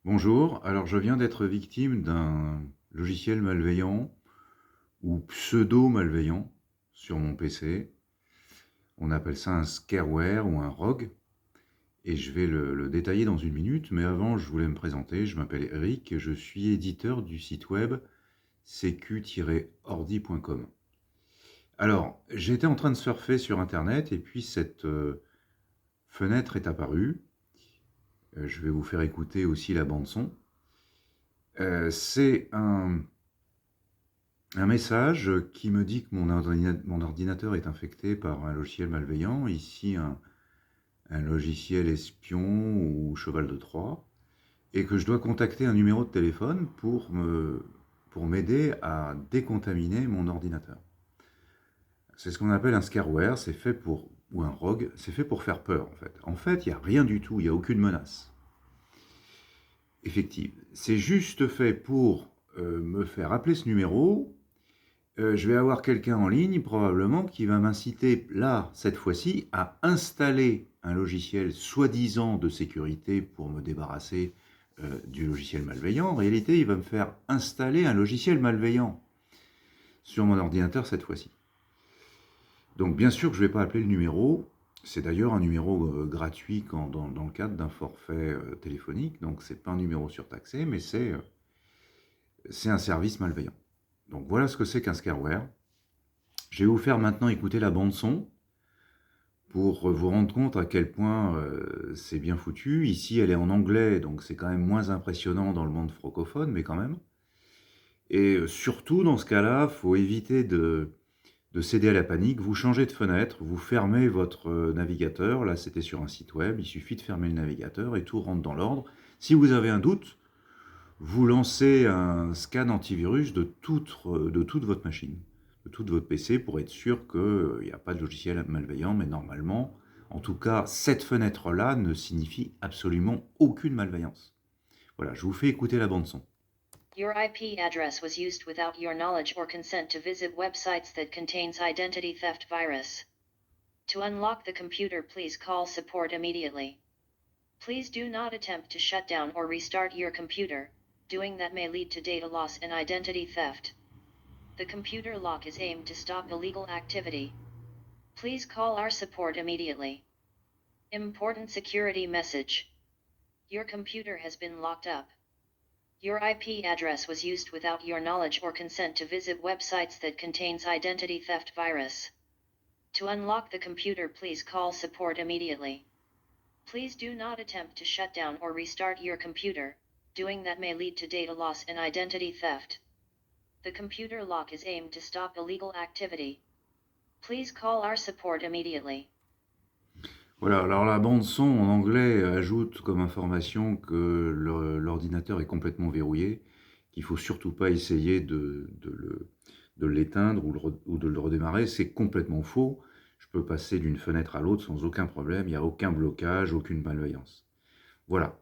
Bonjour, alors je viens d'être victime d'un logiciel malveillant ou pseudo-malveillant sur mon PC. On appelle ça un scareware ou un rogue et je vais le détailler dans une minute, mais avant je voulais me présenter, je m'appelle Eric et je suis éditeur du site web sécu-ordi.com. Alors, j'étais en train de surfer sur internet et puis cette fenêtre est apparue. Je vais vous faire écouter aussi la bande son. C'est un message qui me dit que mon ordinateur est infecté par un logiciel malveillant, ici un logiciel espion ou cheval de Troie, et que je dois contacter un numéro de téléphone pour m'aider à décontaminer mon ordinateur. C'est ce qu'on appelle un scareware, ou un rogue, c'est fait pour faire peur en fait. En fait, il n'y a rien du tout, il n'y a aucune menace effective. C'est juste fait pour me faire appeler ce numéro. Je vais avoir quelqu'un en ligne probablement qui va m'inciter là, cette fois-ci, à installer un logiciel soi-disant de sécurité pour me débarrasser du logiciel malveillant. En réalité, il va me faire installer un logiciel malveillant sur mon ordinateur cette fois-ci. Donc bien sûr que je ne vais pas appeler le numéro. C'est d'ailleurs un numéro gratuit dans le cadre d'un forfait téléphonique. Donc c'est pas un numéro surtaxé, mais c'est un service malveillant. Donc voilà ce que c'est qu'un scareware. Je vais vous faire maintenant écouter la bande son pour vous rendre compte à quel point c'est bien foutu. Ici, elle est en anglais, donc c'est quand même moins impressionnant dans le monde francophone, mais quand même. Et surtout, dans ce cas-là, il faut éviter de céder à la panique. Vous changez de fenêtre, vous fermez votre navigateur. Là, c'était sur un site web. Il suffit de fermer le navigateur et tout rentre dans l'ordre. Si vous avez un doute, vous lancez un scan antivirus de toute votre machine, de toute votre PC, pour être sûr qu'il n'y a pas de logiciel malveillant, mais normalement, en tout cas, cette fenêtre-là ne signifie absolument aucune malveillance. Voilà, je vous fais écouter la bande son. Your IP address was used without your knowledge or consent to visit websites that contains identity theft virus. To unlock the computer, please call support immediately. Please do not attempt to shut down or restart your computer. Doing that may lead to data loss and identity theft. The computer lock is aimed to stop illegal activity. Please call our support immediately. Important security message. Your computer has been locked up. Your IP address was used without your knowledge or consent to visit websites that contains identity theft virus. To unlock the computer, please call support immediately. Please do not attempt to shut down or restart your computer. Doing that may lead to data loss and identity theft. The computer lock is aimed to stop illegal activity. Please call our support immediately. Voilà, alors la bande son en anglais ajoute comme information que l'ordinateur est complètement verrouillé, qu'il ne faut surtout pas essayer de l'éteindre ou de le redémarrer. C'est complètement faux. Je peux passer d'une fenêtre à l'autre sans aucun problème, il n'y a aucun blocage, aucune malveillance. Voilà,